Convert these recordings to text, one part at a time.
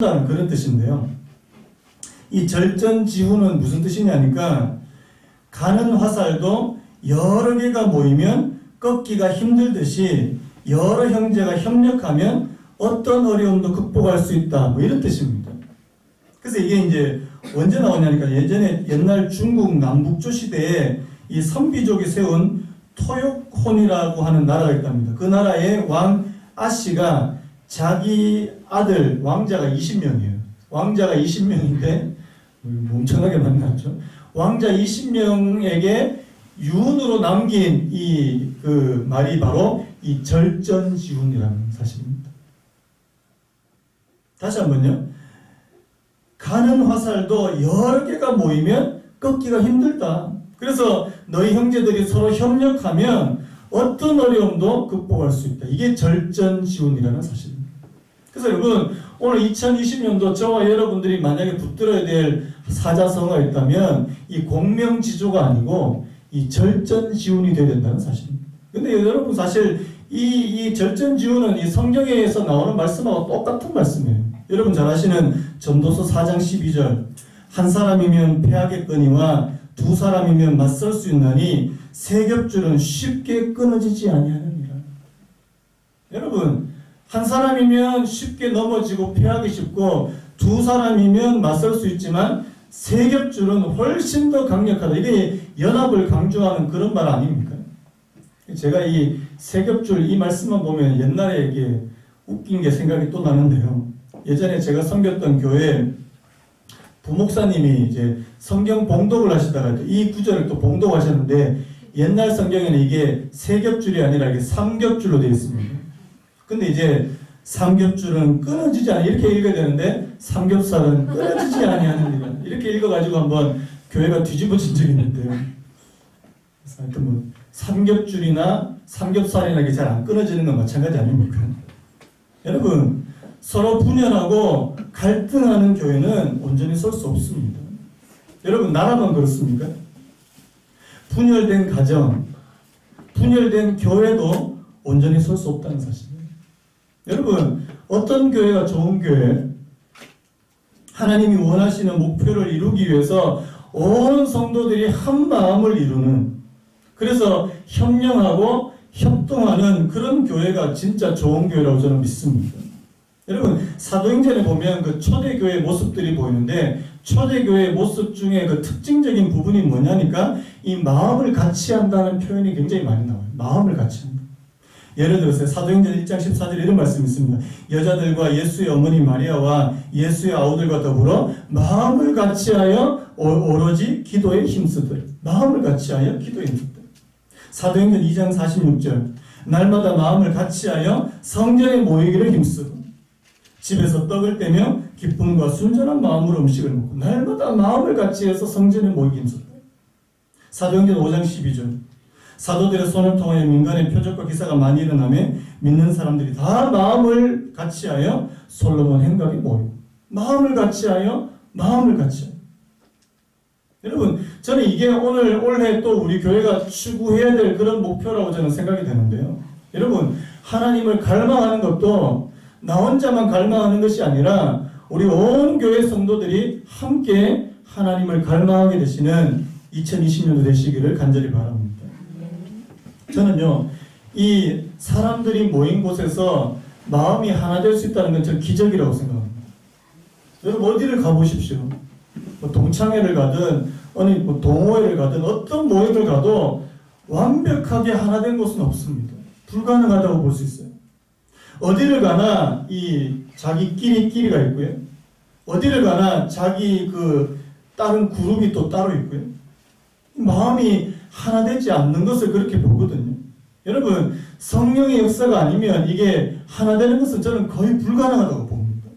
그런 뜻인데요. 이 절전지후는 무슨 뜻이냐니까 가는 화살도 여러 개가 모이면 꺾기가 힘들듯이 여러 형제가 협력하면 어떤 어려움도 극복할 수 있다. 뭐 이런 뜻입니다. 그래서 이게 이제 언제 나오냐니까 예전에 옛날 중국 남북조 시대에 이 선비족이 세운 토욕혼이라고 하는 나라가 있답니다. 그 나라의 왕 아씨가 자기 아들 왕자가 20명이에요. 왕자가 20명인데 엄청나게 만났죠. 왕자 20명에게 유언으로 남긴 그 말이 바로 이 절전지훈이라는 사실입니다. 다시 한번요. 가는 화살도 여러 개가 모이면 꺾기가 힘들다. 그래서 너희 형제들이 서로 협력하면 어떤 어려움도 극복할 수 있다. 이게 절전지훈이라는 사실입니다. 그래서 여러분 오늘 2020년도 저와 여러분들이 만약에 붙들어야 될 사자성어가 있다면 이 공명지조가 아니고 이 절전지훈이 되어야 된다는 사실입니다. 근데 여러분 사실 이 절전지훈은 이 성경에서 나오는 말씀하고 똑같은 말씀이에요. 여러분 잘 아시는 전도서 4장 12절 한 사람이면 패하겠거니와 두 사람이면 맞설 수 있나니 세 겹줄은 쉽게 끊어지지 아니하느니라. 여러분 한 사람이면 쉽게 넘어지고 패하기 쉽고 두 사람이면 맞설 수 있지만 세 겹줄은 훨씬 더 강력하다. 이게 연합을 강조하는 그런 말 아닙니까? 제가 이 세 겹줄 이 말씀만 보면 옛날에 이게 웃긴 게 생각이 또 나는데요. 예전에 제가 섬겼던 교회 부목사님이 이제 성경 봉독을 하시다가 이 구절을 또 봉독하셨는데 옛날 성경에는 이게 세 겹줄이 아니라 이게 3겹줄로 되어 있습니다. 근데 이제 삼겹줄은 끊어지지 않아 이렇게 읽어야 되는데 삼겹살은 끊어지지 아니하느니라 이렇게 읽어가지고 한번 교회가 뒤집어진 적이 있는데요. 그래서 하여튼 뭐 삼겹줄이나 삼겹살이나 이게 잘 안 끊어지는 건 마찬가지 아닙니까? 여러분 서로 분열하고 갈등하는 교회는 온전히 설 수 없습니다. 여러분 나라만 그렇습니까? 분열된 가정, 분열된 교회도 온전히 설 수 없다는 사실입니다. 여러분 어떤 교회가 좋은 교회? 하나님이 원하시는 목표를 이루기 위해서 온 성도들이 한 마음을 이루는 그래서 협력하고 협동하는 그런 교회가 진짜 좋은 교회라고 저는 믿습니다. 여러분 사도행전에 보면 그 초대교회의 모습들이 보이는데 초대교회의 모습 중에 그 특징적인 부분이 뭐냐니까 이 마음을 같이 한다는 표현이 굉장히 많이 나와요. 마음을 같이 한다. 예를 들어서 사도행전 1장 14절에 이런 말씀이 있습니다. 여자들과 예수의 어머니 마리아와 예수의 아우들과 더불어 마음을 같이하여 오로지 기도에 힘쓰들. 마음을 같이하여 기도에 힘쓰들. 사도행전 2장 46절 날마다 마음을 같이하여 성전에 모이기를 힘쓰고 집에서 떡을 떼며 기쁨과 순전한 마음으로 음식을 먹고 날마다 마음을 같이해서 성전에 모이기 힘쓰다. 사도행전 5장 12절 사도들의 손을 통하여 민간의 표적과 기사가 많이 일어나며 믿는 사람들이 다 마음을 같이하여 솔로몬 행각에 모이고 마음을 같이하여 여러분 저는 이게 오늘 올해 또 우리 교회가 추구해야 될 그런 목표라고 저는 생각이 되는데요. 여러분 하나님을 갈망하는 것도 나 혼자만 갈망하는 것이 아니라 우리 온 교회 성도들이 함께 하나님을 갈망하게 되시는 2020년도 되시기를 간절히 바랍니다. 저는요 이 사람들이 모인 곳에서 마음이 하나 될 수 있다는 건 저는 기적이라고 생각합니다. 여러분 어디를 가보십시오. 뭐 동창회를 가든 아니 뭐 동호회를 가든 어떤 모임을 가도 완벽하게 하나 된 곳은 없습니다. 불가능하다고 볼 수 있어요. 어디를 가나 이 자기끼리가 있고요. 어디를 가나 자기 그 다른 그룹이 또 따로 있고요. 마음이 하나 되지 않는 것을 그렇게 보거든요. 여러분 성령의 역사가 아니면 이게 하나 되는 것은 저는 거의 불가능하다고 봅니다.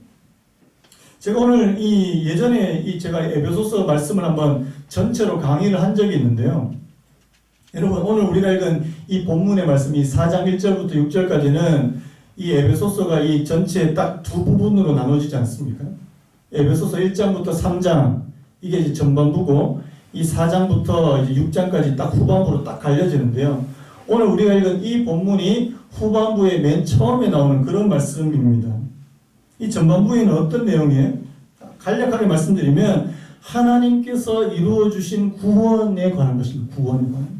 제가 오늘 예전에 제가 에베소서 말씀을 한번 전체로 강의를 한 적이 있는데요. 여러분 오늘 우리가 읽은 이 본문의 말씀 이 4장 1절부터 6절까지는 이 에베소서가 이 전체 딱 두 부분으로 나눠지지 않습니까? 에베소서 1장부터 3장 이게 이제 전반부고 이 4장부터 이제 6장까지 딱 후반부로 딱 갈려지는데요. 오늘 우리가 읽은 이 본문이 후반부의 맨 처음에 나오는 그런 말씀입니다. 이 전반부에는 어떤 내용이에요? 간략하게 말씀드리면 하나님께서 이루어 주신 구원에 관한 것입니다. 구원에 관한.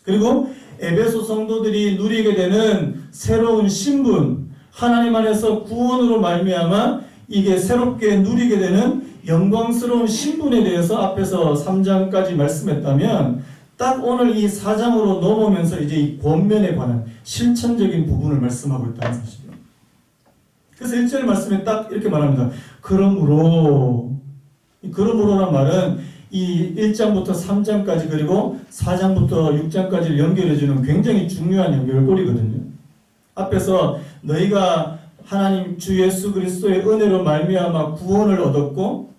그리고 에베소 성도들이 누리게 되는 새로운 신분, 하나님 안에서 구원으로 말미암아 이게 새롭게 누리게 되는 영광스러운 신분에 대해서 앞에서 3장까지 말씀했다면 딱 오늘 이 4장으로 넘어오면서 이제 이 권면에 관한 실천적인 부분을 말씀하고 있다는 사실이에요. 그래서 1절 말씀에 딱 이렇게 말합니다. 그러므로란 말은 이 1장부터 3장까지 그리고 4장부터 6장까지를 연결해주는 굉장히 중요한 연결고리거든요. 앞에서 너희가 하나님 주 예수 그리스도의 은혜로 말미암아 구원을 얻었고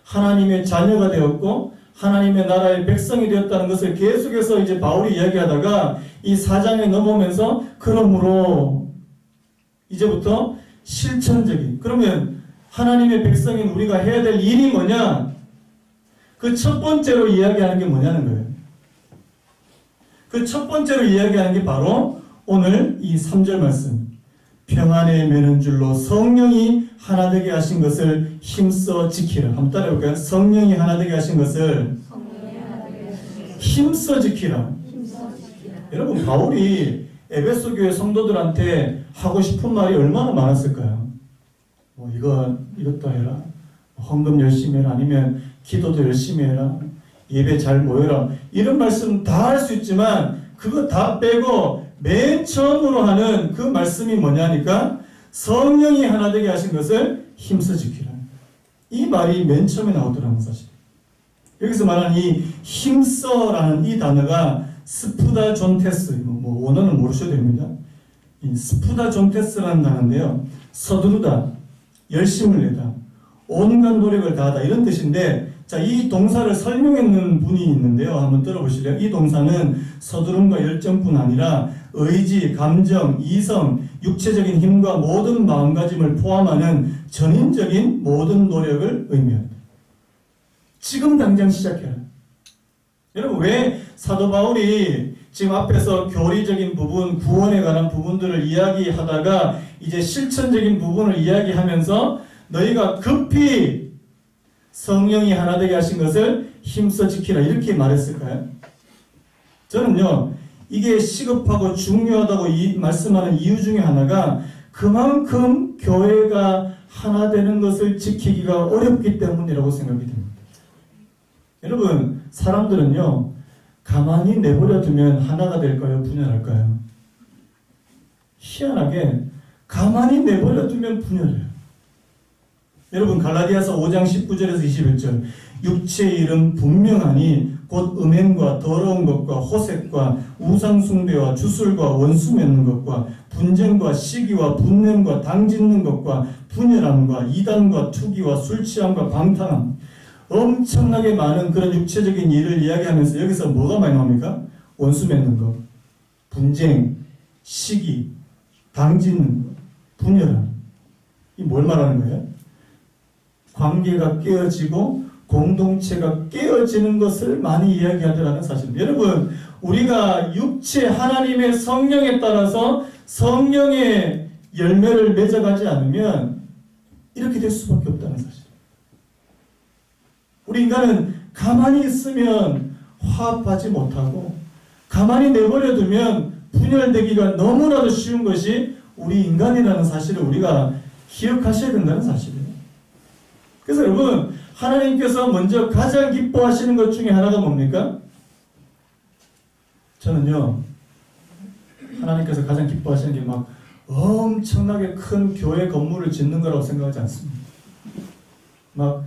하나님의 자녀가 되었고 하나님의 나라의 백성이 되었다는 것을 계속해서 이제 바울이 이야기하다가 이 4장에 넘어오면서 그러므로 이제부터 실천적인, 그러면 하나님의 백성인 우리가 해야 될 일이 뭐냐? 그 첫 번째로 이야기하는 게 뭐냐는 거예요. 그 첫 번째로 이야기하는 게 바로 오늘 이 3절 말씀. 평안에 매는 줄로 성령이 하나 되게 하신 것을 힘써 지키라. 한번 따라해볼까요? 성령이 하나 되게 하신 것을 힘써 지키라. 여러분, 바울이 에베소 교회 성도들한테 하고 싶은 말이 얼마나 많았을까요? 뭐 이것도 해라. 헌금 열심히 해라. 아니면 기도도 열심히 해라. 예배 잘 모여라. 이런 말씀 다 할 수 있지만 그거 다 빼고 맨 처음으로 하는 그 말씀이 뭐냐니까 성령이 하나 되게 하신 것을 힘써 지키라. 이 말이 맨 처음에 나오더라는 사실. 여기서 말하는 이 힘써라는 이 단어가 스푸다 존테스, 뭐 원어는 모르셔도 됩니다. 이 스푸다 존테스라는 단어인데요. 서두르다, 열심을 내다, 온갖 노력을 다하다 이런 뜻인데, 자, 이 동사를 설명했는 분이 있는데요. 한번 들어보실래요? 이 동사는 서두름과 열정뿐 아니라 의지, 감정, 이성, 육체적인 힘과 모든 마음가짐을 포함하는 전인적인 모든 노력을 의미합니다. 지금 당장 시작해라. 여러분, 왜 사도 바울이 지금 앞에서 교리적인 부분, 구원에 관한 부분들을 이야기하다가 이제 실천적인 부분을 이야기하면서 너희가 급히 성령이 하나 되게 하신 것을 힘써 지키라 이렇게 말했을까요? 저는요, 이게 시급하고 중요하다고 말씀하는 이유 중에 하나가 그만큼 교회가 하나 되는 것을 지키기가 어렵기 때문이라고 생각이 됩니다. 여러분, 사람들은요, 가만히 내버려 두면 하나가 될까요? 분열할까요? 희한하게 가만히 내버려 두면 분열해요. 여러분, 갈라디아서 5장 19절에서 21절 육체의 일은 분명하니 곧 음행과 더러운 것과 호색과 우상숭배와 주술과 원수 맺는 것과 분쟁과 시기와 분냄과 당짓는 것과 분열함과 이단과 투기와 술취함과 방탕함, 엄청나게 많은 그런 육체적인 일을 이야기하면서 여기서 뭐가 많이 나옵니까? 원수 맺는 것, 분쟁, 시기, 당짓는 것, 분열함. 이 뭘 말하는 거예요? 관계가 깨어지고 공동체가 깨어지는 것을 많이 이야기하더라는 사실입니다. 여러분, 우리가 육체 하나님의 성령에 따라서 성령의 열매를 맺어가지 않으면 이렇게 될 수밖에 없다는 사실. 우리 인간은 가만히 있으면 화합하지 못하고 가만히 내버려 두면 분열되기가 너무나도 쉬운 것이 우리 인간이라는 사실을 우리가 기억하셔야 된다는 사실이에요. 그래서 여러분, 하나님께서 먼저 가장 기뻐하시는 것 중에 하나가 뭡니까? 저는요, 하나님께서 가장 기뻐하시는 게 막 엄청나게 큰 교회 건물을 짓는 거라고 생각하지 않습니다. 막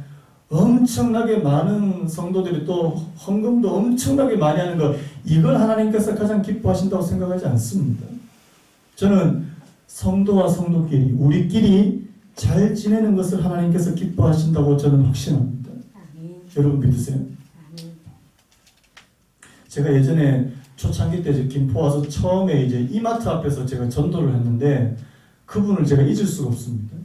엄청나게 많은 성도들이 또 헌금도 엄청나게 많이 하는 것, 이걸 하나님께서 가장 기뻐하신다고 생각하지 않습니다. 저는 성도와 성도끼리, 우리끼리 잘 지내는 것을 하나님께서 기뻐하신다고 저는 확신합니다. 아멘. 여러분 믿으세요? 아멘. 제가 예전에 초창기 때 김포 와서 처음에 이제 이마트 앞에서 제가 전도를 했는데 그분을 제가 잊을 수가 없습니다.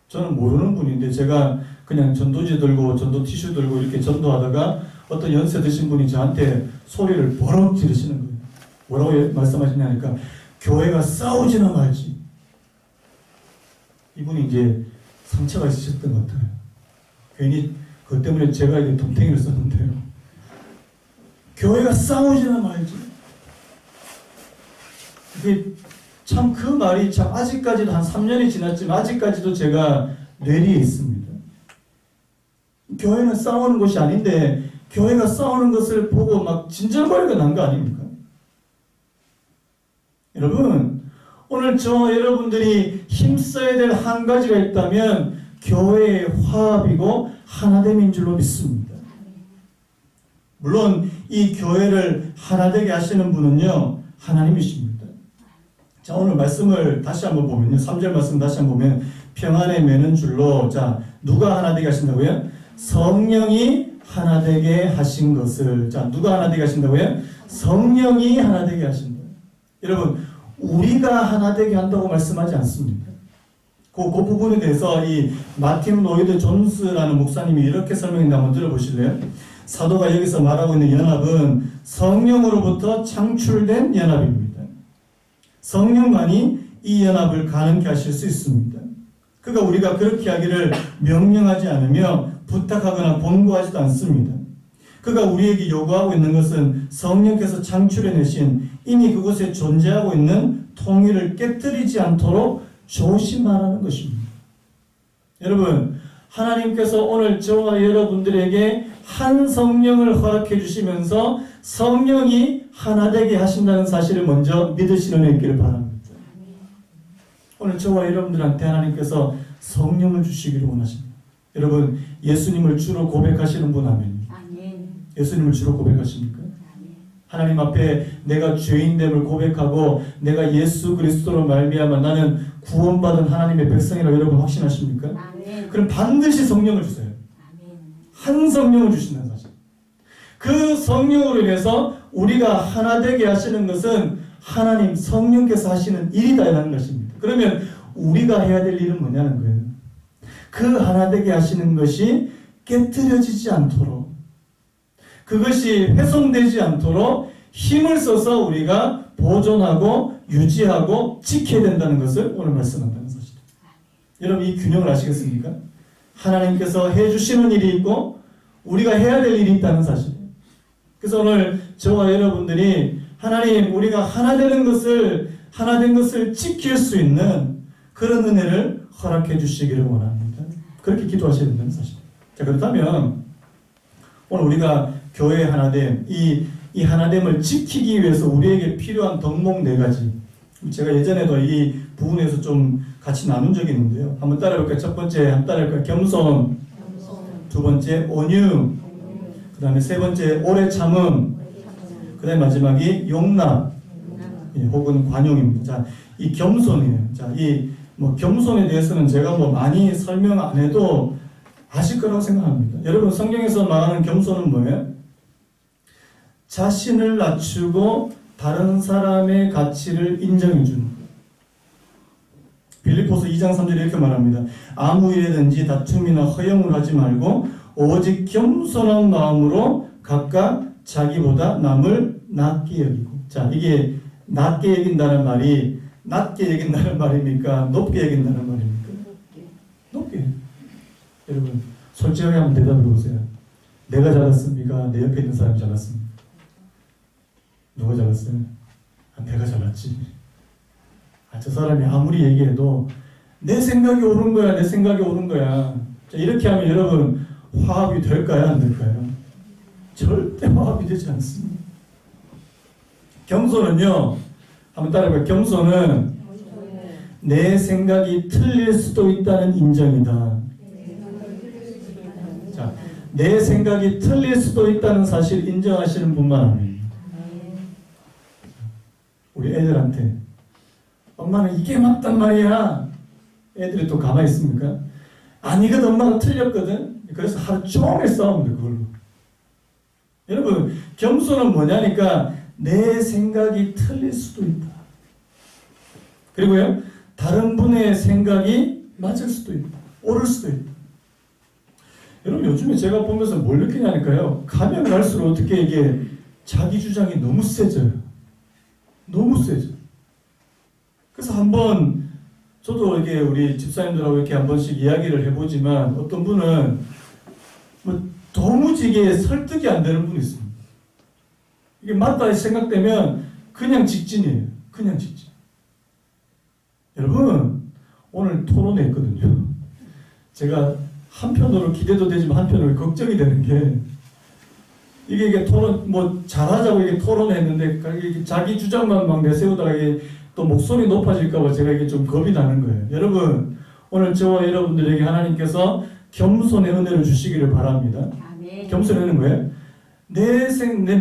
저는 모르는 분인데 제가 그냥 전도지 들고 전도 티슈 들고 이렇게 전도하다가 어떤 연세 드신 분이 저한테 소리를 버럭 지르시는 거예요. 뭐라고 말씀하시냐니까 교회가 싸우지나 말지. 이분이 이제 상처가 있으셨던 것 같아요. 괜히 그것 때문에 제가 이게 덤탱이를 썼는데요. 교회가 싸우지는 말지. 그게 참 그 말이 참 아직까지도 한 3년이 지났지만 아직까지도 제가 뇌리에 있습니다. 교회는 싸우는 곳이 아닌데 교회가 싸우는 것을 보고 막 진절머리가 난 거 아닙니까? 여러분, 오늘 저와 여러분들이 힘써야 될 한 가지가 있다면 교회의 화합이고 하나됨인 줄로 믿습니다. 물론 이 교회를 하나되게 하시는 분은요, 하나님이십니다. 자, 오늘 말씀을 다시 한번 보면요, 3절 말씀 다시 한번 보면 평안에 매는 줄로, 자, 누가 하나되게 하신다고요? 성령이 하나되게 하신 것을. 자, 누가 하나되게 하신다고요? 성령이 하나되게 하신다. 여러분, 우리가 하나되게 한다고 말씀하지 않습니다. 그 부분에 대해서 이 마틴 로이드 존스라는 목사님이 이렇게 설명했는데 한번 들어보실래요? 사도가 여기서 말하고 있는 연합은 성령으로부터 창출된 연합입니다. 성령만이 이 연합을 가능케 하실 수 있습니다. 그러니까 우리가 그렇게 하기를 명령하지 않으며 부탁하거나 권고하지도 않습니다. 그가 우리에게 요구하고 있는 것은 성령께서 창출해내신 이미 그곳에 존재하고 있는 통일을 깨뜨리지 않도록 조심하라는 것입니다. 여러분, 하나님께서 오늘 저와 여러분들에게 한 성령을 허락해 주시면서 성령이 하나 되게 하신다는 사실을 먼저 믿으시는 애 있기를 바랍니다. 오늘 저와 여러분들한테 하나님께서 성령을 주시기를 원하십니다. 여러분, 예수님을 주로 고백하시는 분 아멘. 예수님을 주로 고백하십니까? 하나님 앞에 내가 죄인됨을 고백하고 내가 예수 그리스도로 말미암아 나는 구원받은 하나님의 백성이라고 여러분 확신하십니까? 아멘. 그럼 반드시 성령을 주세요. 아멘. 한 성령을 주신다는 사실. 그 성령으로 인해서 우리가 하나 되게 하시는 것은 하나님 성령께서 하시는 일이다라는 것입니다. 그러면 우리가 해야 될 일은 뭐냐는 거예요. 그 하나 되게 하시는 것이 깨트려지지 않도록, 그것이 훼손되지 않도록 힘을 써서 우리가 보존하고 유지하고 지켜야 된다는 것을 오늘 말씀한다는 사실입니다. 여러분, 이 균형을 아시겠습니까? 하나님께서 해주시는 일이 있고 우리가 해야 될 일이 있다는 사실이에요. 그래서 오늘 저와 여러분들이 하나님, 우리가 하나 되는 것을, 하나 된 것을 지킬 수 있는 그런 은혜를 허락해 주시기를 원합니다. 그렇게 기도하셔야 된다는 사실입니다. 자, 그렇다면 오늘 우리가 교회 하나됨, 이 하나됨을 지키기 위해서 우리에게 필요한 덕목 4가지. 제가 예전에도 이 부분에서 좀 같이 나눈 적이 있는데요. 한번 따라해볼까요? 첫 번째, 한번 따라해볼까요? 겸손. 두 번째, 온유. 그 다음에 세 번째, 오래 참음. 그 다음에 마지막이 용납. 예, 혹은 관용입니다. 자, 이 겸손이에요. 자, 겸손에 대해서는 제가 많이 설명 안 해도 아실 거라고 생각합니다. 여러분, 성경에서 말하는 겸손은 뭐예요? 자신을 낮추고 다른 사람의 가치를 인정해 주는 거예요. 빌립보서 2장 3절에 이렇게 말합니다. 아무 일에든지 다툼이나 허영을 하지 말고 오직 겸손한 마음으로 각각 자기보다 남을 낮게 여기고. 자, 이게 낮게 여긴다는 말이 낮게 여긴다는 말입니까? 높게 여긴다는 말입니까? 높게. 여러분, 솔직하게 한번 대답해 보세요. 내가 잘났습니까? 내 옆에 있는 사람이 잘났습니까? 누가 잘났어요? 내가 잘났지. 저 사람이 아무리 얘기해도 내 생각이 옳은 거야, 내 생각이 옳은 거야. 자, 이렇게 하면 여러분, 화합이 될까요, 안 될까요? 절대 화합이 되지 않습니다. 겸손은요, 한번 따라해봐요. 겸손은 내 생각이 틀릴 수도 있다는 인정이다. 자, 내 생각이 틀릴 수도 있다는 사실 인정하시는 분만 아닙니다. 우리 애들한테 엄마는 이게 맞단 말이야. 애들이 또 가만히 있습니까? 아니거든, 엄마가 틀렸거든. 그래서 하루 종일 싸웁니다, 그걸로. 여러분, 겸손은 뭐냐니까 내 생각이 틀릴 수도 있다. 그리고요, 다른 분의 생각이 맞을 수도 있다. 옳을 수도 있다. 여러분, 요즘에 제가 보면서 뭘 느끼냐니까요. 가면 갈수록 어떻게 이게 자기 주장이 너무 세져요. 너무 세져. 그래서 한번 저도 이렇게 우리 집사님들하고 이렇게 한 번씩 이야기를 해보지만 어떤 분은 뭐 도무지게 설득이 안 되는 분이 있습니다. 이게 맞다 생각되면 그냥 직진이에요. 그냥 직진. 여러분, 오늘 토론했거든요. 제가 한편으로 기대도 되지만 한편으로 걱정이 되는 게 이게 토론 뭐 잘하자고 이게 토론했는데 자기 주장만 막 내세우다가 이게 또 목소리 높아질까봐 제가 이게 좀 겁이 나는 거예요. 여러분, 오늘 저와 여러분들에게 하나님께서 겸손의 은혜를 주시기를 바랍니다. 아멘. 겸손의 은혜는 뭐예요?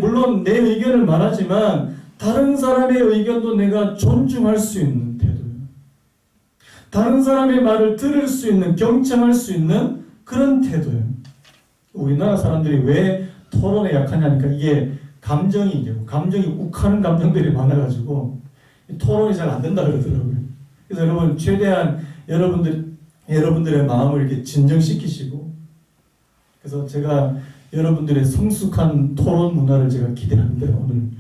물론 내 의견을 말하지만 다른 사람의 의견도 내가 존중할 수 있는 태도예요. 다른 사람의 말을 들을 수 있는, 경청할 수 있는 그런 태도예요. 우리나라 사람들이 왜 토론에 약하냐니까 이게 감정이 욱하는 감정들이 많아가지고 토론이 잘 안 된다 그러더라고요. 그래서 여러분 최대한 여러분들의 마음을 이렇게 진정시키시고, 그래서 제가 여러분들의 성숙한 토론 문화를 제가 기대하는데요. 오늘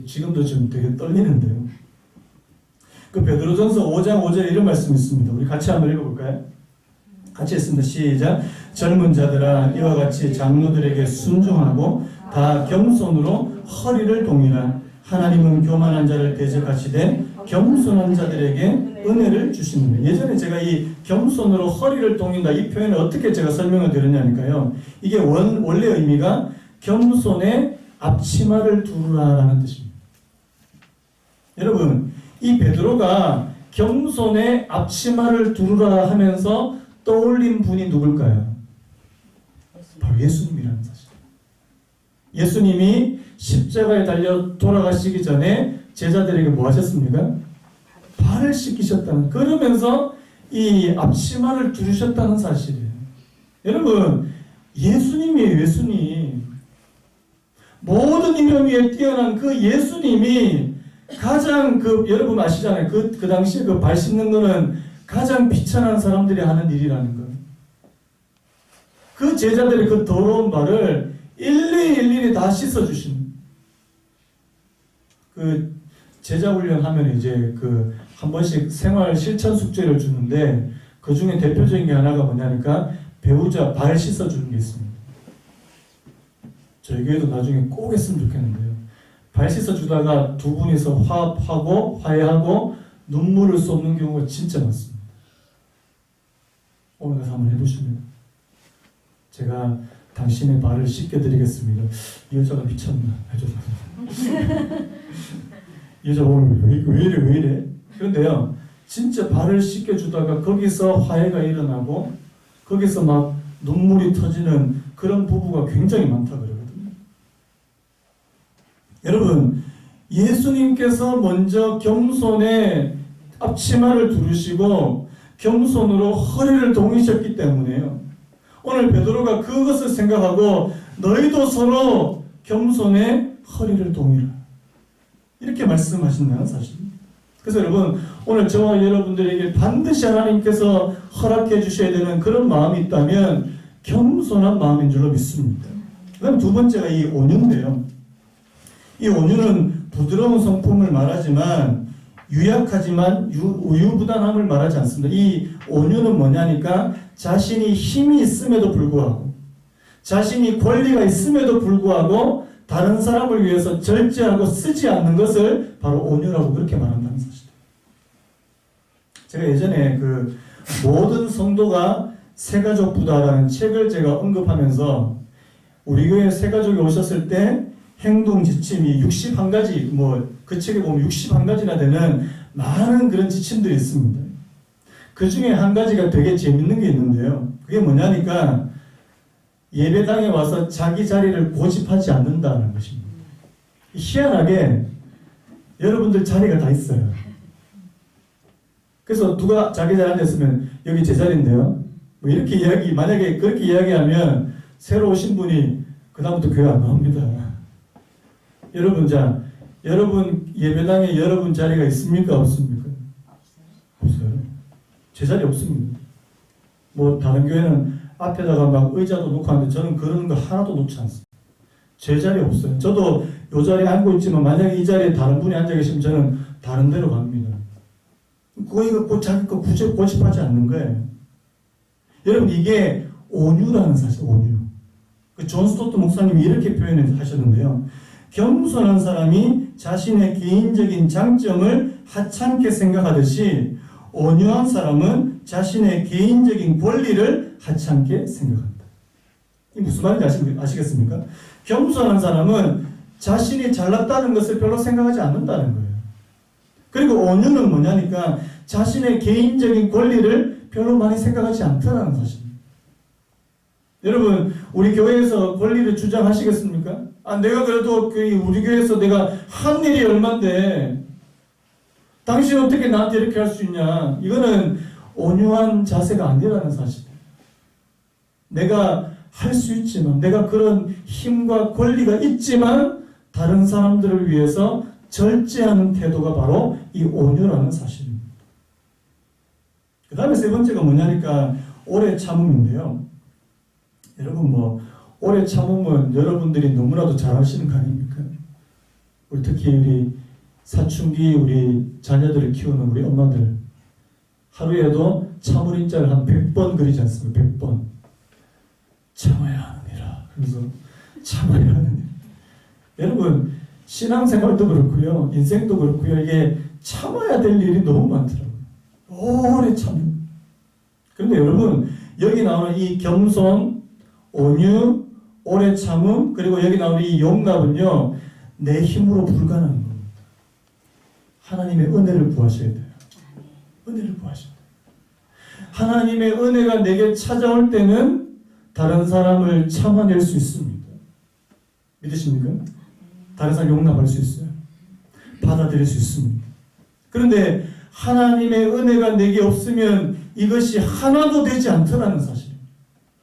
지금도 좀 되게 떨리는데요. 그 베드로전서 5장 5절에 이런 말씀이 있습니다. 우리 같이 한번 읽어볼까요? 같이 했습니다. 시작. 젊은 자들아 이와 같이 장로들에게 순종하고 다 겸손으로 허리를 동이라. 하나님은 교만한 자를 대적하시되 겸손한 자들에게 은혜를 주시느니라. 예전에 제가 이 겸손으로 허리를 동인다 이 표현을 어떻게 제가 설명을 드렸냐니까요. 이게 원래 의미가 겸손에 앞치마를 두르라라는 뜻입니다. 여러분, 이 베드로가 겸손에 앞치마를 두르라 하면서 떠올린 분이 누굴까요? 바로 예수님이라는 사실. 예수님이 십자가에 달려 돌아가시기 전에 제자들에게 뭐 하셨습니까? 발을 씻기셨다는, 그러면서 이 앞치마를 두르셨다는 사실이에요. 여러분, 예수님이에요. 예수님. 모든 인명 위에 뛰어난 그 예수님이 가장 여러분 아시잖아요. 그 당시에 그 발 씻는 거는 가장 비천한 사람들이 하는 일이라는 거예요. 그 제자들의 그 더러운 발을 일일이 다 씻어주신. 그 제자 훈련 하면 이제 한 번씩 생활 실천 숙제를 주는데 그 중에 대표적인 게 하나가 뭐냐니까 배우자 발 씻어주는 게 있습니다. 저희 교회도 나중에 꼭 했으면 좋겠는데요. 발 씻어주다가 두 분이서 화해하고 눈물을 쏟는 경우가 진짜 많습니다. 오늘 가서 한번 해보시면 제가 당신의 발을 씻겨드리겠습니다. 이 여자가 미쳤나? 죄송합니다. 이 여자 오늘 왜 이래? 그런데요, 진짜 발을 씻겨주다가 거기서 화해가 일어나고 거기서 막 눈물이 터지는 그런 부부가 굉장히 많다 그러거든요. 여러분, 예수님께서 먼저 겸손에 앞치마를 두르시고 겸손으로 허리를 동이셨기 때문에요. 오늘 베드로가 그것을 생각하고 너희도 서로 겸손에 허리를 동이라. 이렇게 말씀하신다는 사실입니다. 그래서 여러분, 오늘 저와 여러분들에게 반드시 하나님께서 허락해 주셔야 되는 그런 마음이 있다면 겸손한 마음인 줄로 믿습니다. 그 다음 두 번째가 이 온유인데요. 이 온유는 부드러운 성품을 말하지만 유약하지만 우유부단함을 말하지 않습니다. 이 온유는 뭐냐니까 자신이 힘이 있음에도 불구하고 자신이 권리가 있음에도 불구하고 다른 사람을 위해서 절제하고 쓰지 않는 것을 바로 온유라고 그렇게 말한다는 사실이에요. 제가 예전에 모든 성도가 새가족 부다라는 책을 제가 언급하면서 우리 교회 새가족이 오셨을 때 행동 지침이 61가지, 그 책에 보면 61가지나 되는 많은 그런 지침들이 있습니다. 그 중에 한 가지가 되게 재밌는 게 있는데요. 그게 뭐냐니까 예배당에 와서 자기 자리를 고집하지 않는다는 것입니다. 희한하게 여러분들 자리가 다 있어요. 그래서 누가 자기 자리에 앉았으면 여기 제 자리인데요. 이렇게 만약에 그렇게 이야기하면 새로 오신 분이 그다음부터 교회 안 나옵니다. 여러분 예배당에 여러분 자리가 있습니까? 없습니까? 없어요. 제 자리 없습니다. 다른 교회는 앞에다가 막 의자도 놓고 하는데 저는 그런 거 하나도 놓지 않습니다. 제 자리 없어요. 저도 이 자리에 앉고 있지만 만약에 이 자리에 다른 분이 앉아 계시면 저는 다른 데로 갑니다. 그거 자기 거 굳이 고집하지 않는 거예요. 여러분, 이게 온유라는 사실, 온유. 존 스토트 목사님이 이렇게 표현하셨는데요. 겸손한 사람이 자신의 개인적인 장점을 하찮게 생각하듯이 온유한 사람은 자신의 개인적인 권리를 하찮게 생각한다. 이게 무슨 말인지 아시겠습니까? 겸손한 사람은 자신이 잘났다는 것을 별로 생각하지 않는다는 거예요. 그리고 온유는 뭐냐니까 자신의 개인적인 권리를 별로 많이 생각하지 않다는 사실입니다. 여러분, 우리 교회에서 권리를 주장하시겠습니까? 내가 그래도 우리 교회에서 내가 한 일이 얼만데 당신 어떻게 나한테 이렇게 할 수 있냐? 이거는 온유한 자세가 아니라는 사실이에요. 내가 할 수 있지만, 내가 그런 힘과 권리가 있지만 다른 사람들을 위해서 절제하는 태도가 바로 이 온유라는 사실입니다. 그 다음에 세 번째가 뭐냐니까 오래 참음인데요. 여러분, 오래 참으면 여러분들이 너무나도 잘하시는 거 아닙니까? 특히 우리 사춘기 우리 자녀들을 키우는 우리 엄마들, 하루에도 참을 인자를 한 100번 그리지 않습니까? 100번. 참아야 하느니라. 그래서 참아야 하느니라. 여러분, 신앙생활도 그렇고요, 인생도 그렇고요, 이게 참아야 될 일이 너무 많더라고요. 오래 참는. 그런데 여러분, 여기 나오는 이 겸손, 온유, 오래 참음, 그리고 여기 나오는 이 용납은요, 내 힘으로 불가능한 겁니다. 하나님의 은혜를 구하셔야 돼요. 은혜를 구하셔야 돼요. 하나님의 은혜가 내게 찾아올 때는 다른 사람을 참아낼 수 있습니다. 믿으십니까? 다른 사람 용납할 수 있어요. 받아들일 수 있습니다. 그런데 하나님의 은혜가 내게 없으면 이것이 하나도 되지 않더라는 사실입니다.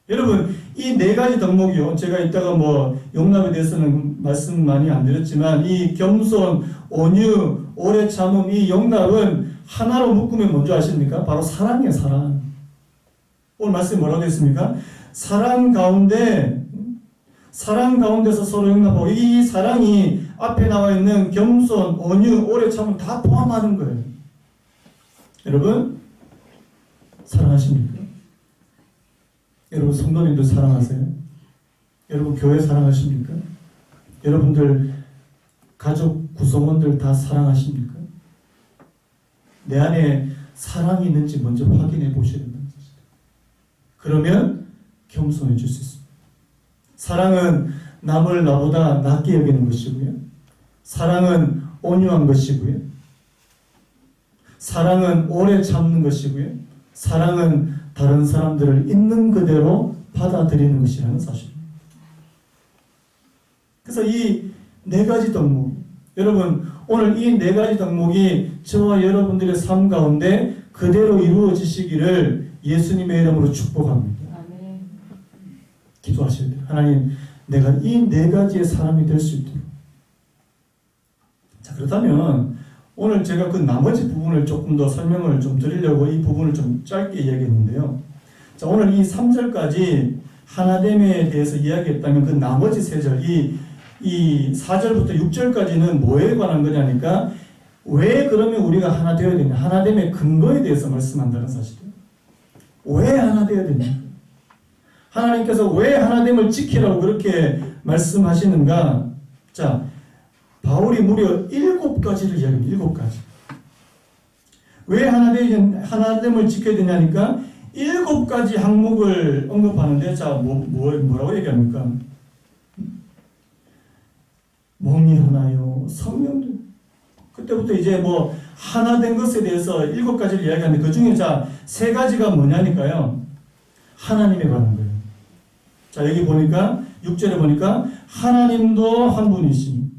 여러분, 이 네 가지 덕목이요. 제가 이따가 용납에 대해서는 말씀 많이 안 드렸지만, 이 겸손, 온유, 오래 참음, 이 용납은 하나로 묶으면 뭔지 아십니까? 바로 사랑이에요, 사랑. 오늘 말씀이 뭐라고 했습니까? 사랑 가운데서 서로 용납하고, 이 사랑이 앞에 나와 있는 겸손, 온유, 오래 참음 다 포함하는 거예요. 여러분, 사랑하십니까? 여러분, 성도님들 사랑하세요? 여러분, 교회 사랑하십니까? 여러분들 가족 구성원들 다 사랑하십니까? 내 안에 사랑이 있는지 먼저 확인해 보셔야 된다는 사실. 그러면 겸손해질 수 있습니다. 사랑은 남을 나보다 낮게 여기는 것이고요. 사랑은 온유한 것이고요. 사랑은 오래 참는 것이고요. 사랑은 다른 사람들을 있는 그대로 받아들이는 것이라는 사실입니다. 그래서 이 네 가지 덕목, 여러분, 오늘 이 네 가지 덕목이 저와 여러분들의 삶 가운데 그대로 이루어지시기를 예수님의 이름으로 축복합니다. 아멘. 기도하셔야 돼요. 하나님, 내가 이 네 가지의 사람이 될 수 있도록. 자, 그렇다면 오늘 제가 그 나머지 부분을 조금 더 설명을 좀 드리려고 이 부분을 좀 짧게 이야기했는데요. 자, 오늘 이 3절까지 하나됨에 대해서 이야기했다면 그 나머지 3절, 이 4절부터 6절까지는 뭐에 관한 거냐니까 왜 그러면 우리가 하나 되어야 되냐, 하나됨의 근거에 대해서 말씀한다는 사실이에요. 왜 하나 되어야 되냐, 하나님께서 왜 하나됨을 지키라고 그렇게 말씀하시는가. 자, 바울이 무려 7가지를 이야기합니다. 7가지. 왜 하나됨을 지켜야 되냐니까 7가지 항목을 언급하는데, 자, 뭐라고 얘기합니까? 몸이 하나요, 성령도. 그때부터 이제 하나 된 것에 대해서 7가지를 이야기하는데, 그 중에 자, 3가지가 뭐냐니까요. 하나님에 관한 거예요. 자, 여기 보니까, 6절에 보니까, 하나님도 한 분이시니.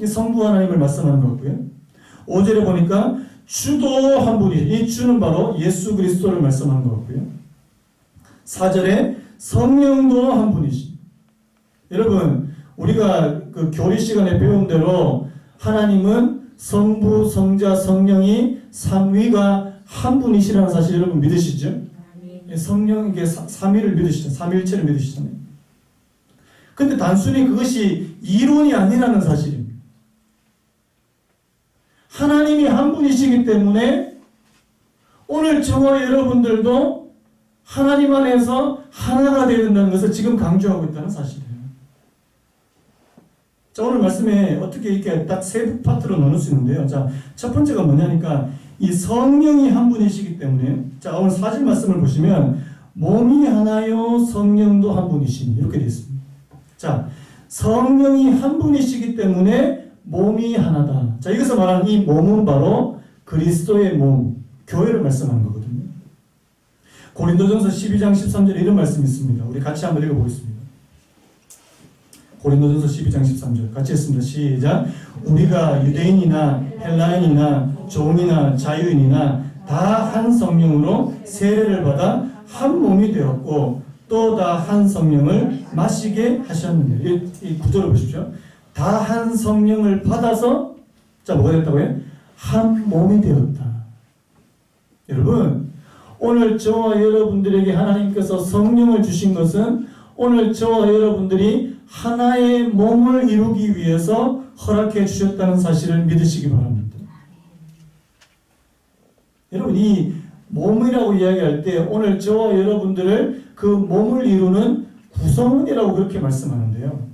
성부 하나님을 말씀하는 것 같고요. 5절에 보니까 주도 한 분이, 이 주는 바로 예수 그리스도를 말씀하는 것 같고요. 4절에 성령도 한 분이시. 여러분, 우리가 그 교리 시간에 배운 대로 하나님은 성부, 성자, 성령이 삼위가 한 분이시라는 사실 여러분 믿으시죠? 성령, 이게 삼위를 믿으시죠? 삼위일체를 믿으시잖아요. 근데 단순히 그것이 이론이 아니라는 사실입니다. 하나님이 한 분이시기 때문에 오늘 저와 여러분들도 하나님 안에서 하나가 되어야 된다는 것을 지금 강조하고 있다는 사실이에요. 자, 오늘 말씀에 어떻게 이렇게 딱 세 파트로 나눌 수 있는데요. 자, 첫 번째가 뭐냐니까 이 성령이 한 분이시기 때문에, 자, 오늘 4절 말씀을 보시면 몸이 하나요 성령도 한 분이시니 이렇게 되어 있습니다. 자, 성령이 한 분이시기 때문에 몸이 하나다. 자, 여기서 말하는 이 몸은 바로 그리스도의 몸, 교회를 말씀하는 거거든요. 고린도전서 12장 13절에 이런 말씀이 있습니다. 우리 같이 한번 읽어보겠습니다. 고린도전서 12장 13절 같이 했습니다. 시작. 우리가 유대인이나 헬라인이나 종이나 자유인이나 다 한 성령으로 세례를 받아 한 몸이 되었고 또 다 한 성령을 마시게 하셨느니라. 이 구절을 보십시오. 다 한 성령을 받아서 자 뭐가 됐다고요? 한 몸이 되었다. 여러분, 오늘 저와 여러분들에게 하나님께서 성령을 주신 것은 오늘 저와 여러분들이 하나의 몸을 이루기 위해서 허락해 주셨다는 사실을 믿으시기 바랍니다. 여러분, 이 몸이라고 이야기할 때 오늘 저와 여러분들을 그 몸을 이루는 구성원이라고 그렇게 말씀하는데요.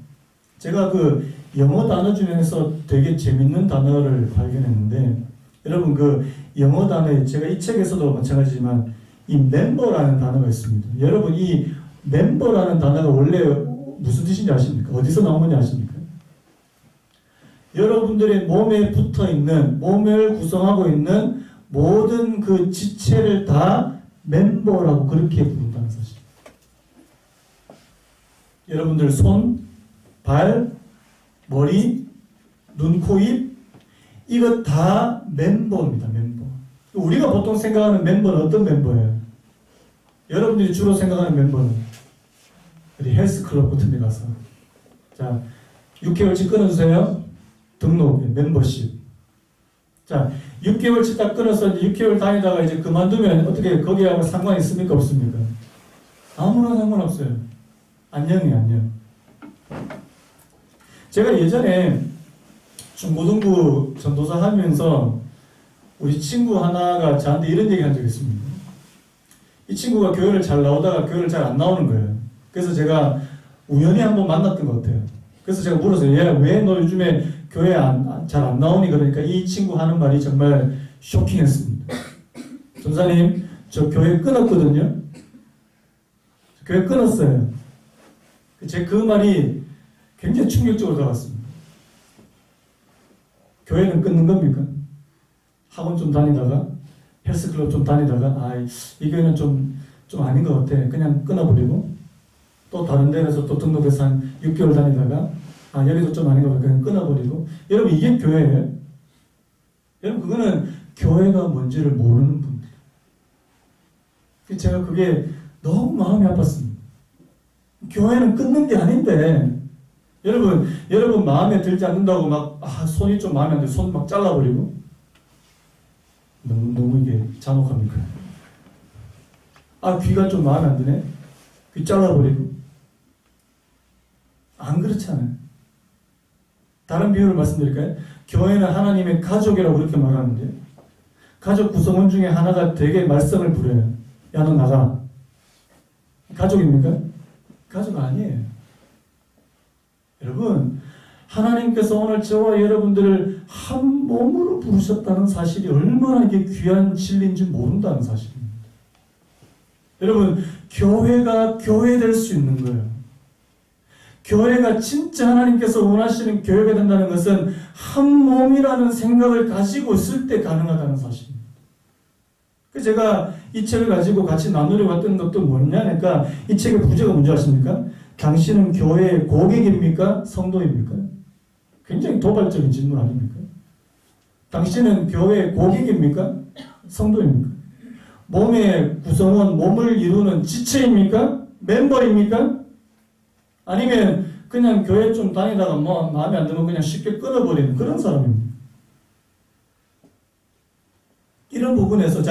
제가 그 영어 단어 중에서 되게 재밌는 단어를 발견했는데, 여러분 그 영어 단어에 제가 이 책에서도 마찬가지지만 이 멤버라는 단어가 있습니다. 여러분 이 멤버라는 단어가 원래 무슨 뜻인지 아십니까? 어디서 나온 건지 아십니까? 여러분들의 몸에 붙어 있는, 몸을 구성하고 있는 모든 그 지체를 다 멤버라고 그렇게 부른다는 사실. 여러분들 손, 발, 머리, 눈, 코, 입, 이거 다 멤버입니다. 멤버. 우리가 보통 생각하는 멤버는 어떤 멤버예요? 여러분들이 주로 생각하는 멤버는 어디 헬스클럽 같은 데 가서 자 6개월치 끊어주세요. 등록, 멤버십. 자 6개월치 딱 끊어서 이제 6개월 다니다가 이제 그만두면 어떻게 거기하고 상관이 있습니까? 없습니까? 아무런 상관없어요. 안녕이에요. 안녕. 제가 예전에 중고등부 전도사 하면서 우리 친구 하나가 저한테 이런 얘기 한 적이 있습니다. 이 친구가 교회를 잘 나오다가 교회를 잘 안 나오는 거예요. 그래서 제가 우연히 한번 만났던 것 같아요. 그래서 제가 물었어요. 얘 왜 너 요즘에 교회 잘 안 나오니? 그러니까 이 친구 하는 말이 정말 쇼킹했습니다. 전사님, 저 교회 끊었거든요. 교회 끊었어요. 제 그 말이 굉장히 충격적으로 다가왔습니다. 교회는 끊는 겁니까? 학원 좀 다니다가 헬스클럽 좀 다니다가 이 교회는 좀 아닌 것 같아. 그냥 끊어버리고 또 다른 데 가서 또 등록해서 한 6개월 다니다가 여기도 좀 아닌 것 같아. 그냥 끊어버리고. 여러분 이게 교회예요? 여러분 그거는 교회가 뭔지를 모르는 분들. 제가 그게 너무 마음이 아팠습니다. 교회는 끊는 게 아닌데 여러분 마음에 들지 않는다고 막 손이 좀 마음에 안 돼. 손 막 잘라버리고 너무 이게 잔혹합니까? 귀가 좀 마음에 안 드네. 귀 잘라버리고. 안 그렇잖아요. 다른 비유를 말씀드릴까요? 교회는 하나님의 가족이라고 그렇게 말하는데 가족 구성원 중에 하나가 되게 말썽을 부려요. 야, 너 나가. 가족입니까? 가족 아니에요. 여러분, 하나님께서 오늘 저와 여러분들을 한 몸으로 부르셨다는 사실이 얼마나 이게 귀한 진리인지 모른다는 사실입니다. 여러분, 교회가 교회될 수 있는 거예요. 교회가 진짜 하나님께서 원하시는 교회가 된다는 것은 한 몸이라는 생각을 가지고 있을 때 가능하다는 사실입니다. 그래서 제가 이 책을 가지고 같이 나누려고 했던 것도 뭐냐니까 이 책의 부제가 뭔지 아십니까? 당신은 교회의 고객입니까? 성도입니까? 굉장히 도발적인 질문 아닙니까? 당신은 교회의 고객입니까? 성도입니까? 몸의 구성원, 몸을 이루는 지체입니까? 멤버입니까? 아니면 그냥 교회 좀 다니다가 마음에 안 들면 그냥 쉽게 끊어버리는 그런 사람입니다. 이런 부분에서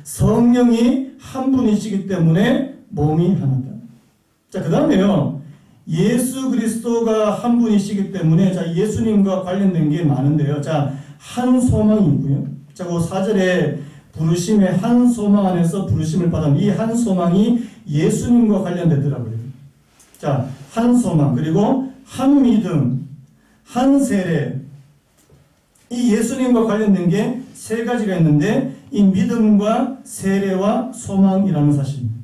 성령이 한 분이시기 때문에 몸이 하나다. 그 다음에요. 예수 그리스도가 한 분이시기 때문에 예수님과 관련된 게 많은데요. 한 소망이 있고요. 그 4절에 부르심의 한 소망 안에서 부르심을 받은 이 한 소망이 예수님과 관련되더라고요. 자, 한 소망, 그리고 한 믿음, 한 세례. 이 예수님과 관련된 게 세 가지가 있는데 이 믿음과 세례와 소망이라는 사실입니다.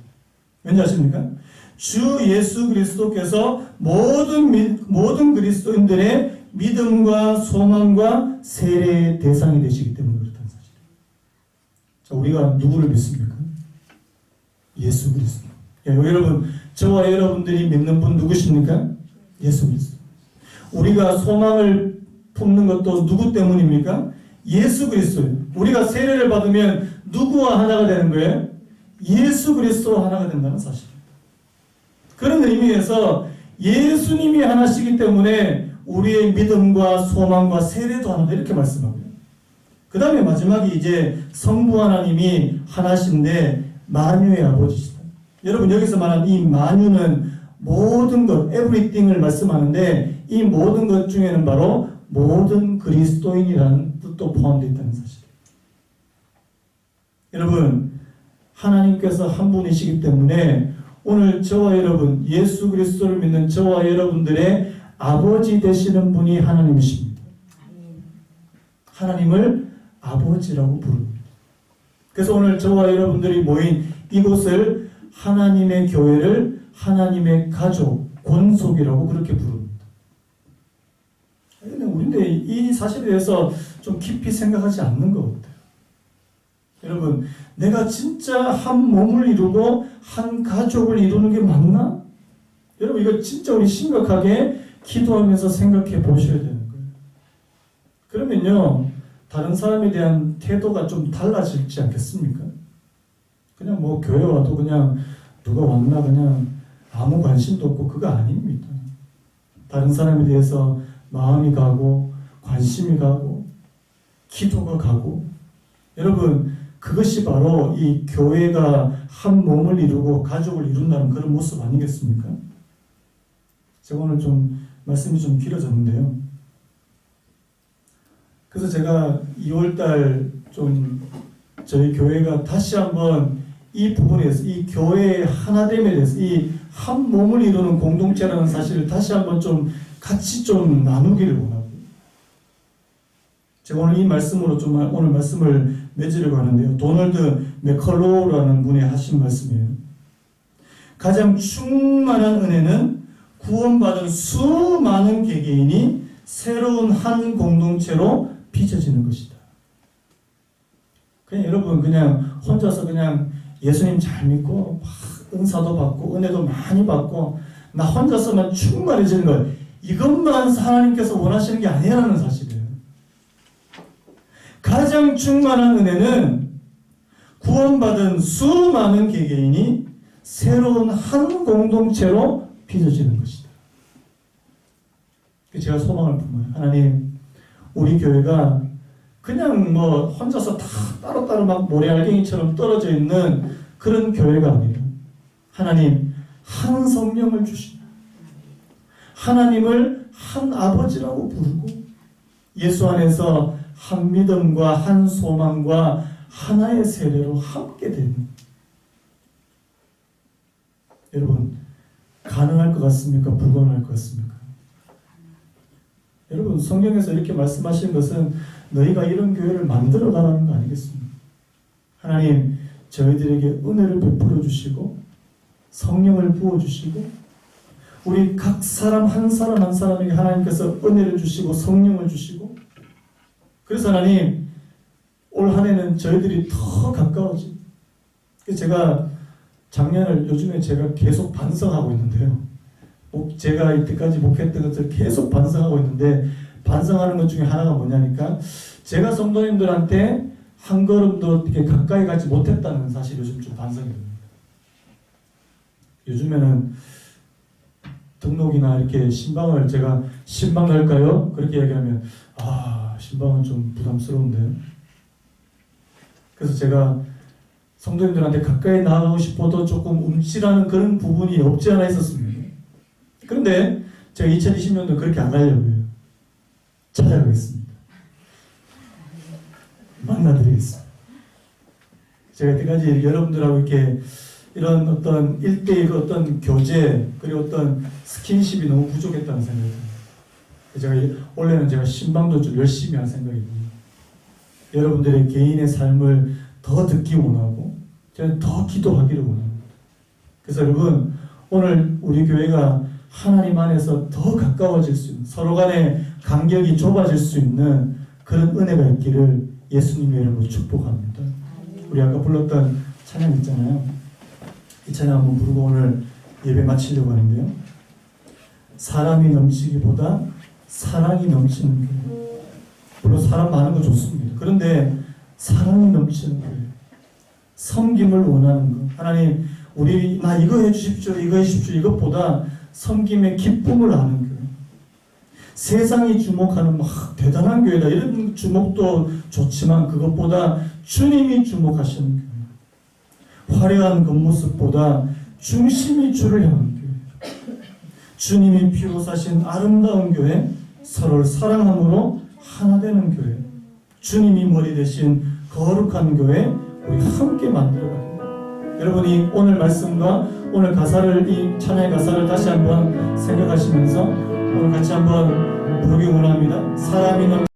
왠지 아십니까? 주 예수 그리스도께서 모든 그리스도인들의 믿음과 소망과 세례의 대상이 되시기 때문에 그렇다는 사실입니다. 자, 우리가 누구를 믿습니까? 예수 그리스도. 여러분, 저와 여러분들이 믿는 분 누구십니까? 예수 그리스도. 우리가 소망을 품는 것도 누구 때문입니까? 예수 그리스도예요. 우리가 세례를 받으면 누구와 하나가 되는 거예요? 예수 그리스도와 하나가 된다는 사실입니다. 그런 의미에서 예수님이 하나시기 때문에 우리의 믿음과 소망과 세례도 하나다 이렇게 말씀하고요. 그 다음에 마지막에 이제 성부 하나님이 하나신데 만유의 아버지시다. 여러분, 여기서 말하는 이 만유는 모든 것, everything을 말씀하는데 이 모든 것 중에는 바로 모든 그리스도인이라는 뜻도 포함되어 있다는 사실이에요. 여러분, 하나님께서 한 분이시기 때문에 오늘 저와 여러분, 예수 그리스도를 믿는 저와 여러분들의 아버지 되시는 분이 하나님이십니다. 하나님을 아버지라고 부릅니다. 그래서 오늘 저와 여러분들이 모인 이곳을 하나님의 교회를 하나님의 가족, 권속이라고 그렇게 부릅니다. 우리는 이 사실에 대해서 좀 깊이 생각하지 않는 것 같아요. 여러분, 내가 진짜 한 몸을 이루고 한 가족을 이루는 게 맞나? 여러분, 이거 진짜 우리 심각하게 기도하면서 생각해 보셔야 되는 거예요. 그러면요, 다른 사람에 대한 태도가 좀 달라지지 않겠습니까? 그냥 뭐 교회 와도 그냥 누가 왔나 그냥 아무 관심도 없고 그거 아닙니다. 다른 사람에 대해서 마음이 가고 관심이 가고 기도가 가고, 여러분, 그것이 바로 이 교회가 한 몸을 이루고 가족을 이룬다는 그런 모습 아니겠습니까? 제가 오늘 좀 말씀이 좀 길어졌는데요. 그래서 제가 2월달 좀 저희 교회가 다시 한번 이 부분에 대해서, 이 교회의 하나됨에 대해서, 이 한 몸을 이루는 공동체라는 사실을 다시 한번 좀 같이 좀 나누기를 원하고, 제가 오늘 이 말씀으로 좀 오늘 말씀을 맺으려고 하는데요. 도널드 맥컬로우라는 분이 하신 말씀이에요. 가장 충만한 은혜는 구원받은 수많은 개개인이 새로운 한 공동체로 빚어지는 것이다. 그냥 여러분, 그냥 혼자서 그냥 예수님 잘 믿고 막 은사도 받고 은혜도 많이 받고 나 혼자서만 충만해지는 것, 이것만 하나님께서 원하시는 게 아니라는 사실이에요. 가장 충만한 은혜는 구원받은 수많은 개개인이 새로운 한 공동체로 빚어지는 것이다. 제가 소망을 품어요. 하나님, 우리 교회가 그냥 뭐 혼자서 다 따로따로 막 모래알갱이처럼 떨어져 있는 그런 교회가 아니라, 하나님, 한 성령을 주시나, 하나님을 한 아버지라고 부르고 예수 안에서 한 믿음과 한 소망과 하나의 세례로 함께 되는, 여러분, 가능할 것 같습니까? 불가능할 것 같습니까? 여러분, 성경에서 이렇게 말씀하시는 것은 너희가 이런 교회를 만들어 가라는 거 아니겠습니까? 하나님, 저희들에게 은혜를 베풀어 주시고 성령을 부어 주시고 우리 각 사람 한 사람 한 사람에게 하나님께서 은혜를 주시고 성령을 주시고, 그래서 하나님, 올 한 해는 저희들이 더 가까워지. 제가 작년을 요즘에 제가 계속 반성하고 있는데요. 제가 이때까지 목회했던 것을 계속 반성하고 있는데, 반성하는 것 중에 하나가 뭐냐니까, 제가 성도님들한테 한 걸음도 이렇게 가까이 가지 못했다는 사실 요즘 좀 반성이 됩니다. 요즘에는 등록이나 이렇게 신방을 제가 신방 갈까요? 그렇게 얘기하면 신방은 좀 부담스러운데요. 그래서 제가 성도님들한테 가까이 나가고 싶어도 조금 움찔하는 그런 부분이 없지 않아 있었습니다. 그런데 제가 2020년도 그렇게 안 하려고요. 찾아가겠습니다. 만나드리겠습니다. 제가 여태까지 여러분들하고 이렇게 이런 어떤 1대1 어떤 교제 그리고 어떤 스킨십이 너무 부족했다는 생각이 듭니다. 원래는 제가 신방도 좀 열심히 할 생각이거든요. 여러분들의 개인의 삶을 더 듣기 원하고 저는 더 기도하기를 원합니다. 그래서 여러분 오늘 우리 교회가 하나님 안에서 더 가까워질 수 있는 서로 간의 간격이 좁아질 수 있는 그런 은혜가 있기를 예수님의 이름으로 축복합니다. 우리 아까 불렀던 찬양 있잖아요. 이 찬양 한번 부르고 오늘 예배 마치려고 하는데요. 사람이 넘치기보다 사랑이 넘치는 교회. 물론 사람 많은 거 좋습니다. 그런데 사랑이 넘치는 교회. 섬김을 원하는 것. 하나님 나 이거 해주십시오. 이거 해주십시오. 이것보다 섬김의 기쁨을 아는 교회. 세상이 주목하는 대단한 교회다. 이런 주목도 좋지만 그것보다 주님이 주목하시는 교회. 화려한 겉모습보다 중심이 주를 향한 교회. 주님이 피로 사신 아름다운 교회. 서로를 사랑함으로 하나 되는 교회. 주님이 머리 대신 거룩한 교회. 우리 함께 만들어가요. 여러분이 오늘 말씀과 오늘 가사를 이 찬양의 가사를 다시 한번 생각하시면서 오늘 같이 한번 부르기 원합니다. 사람이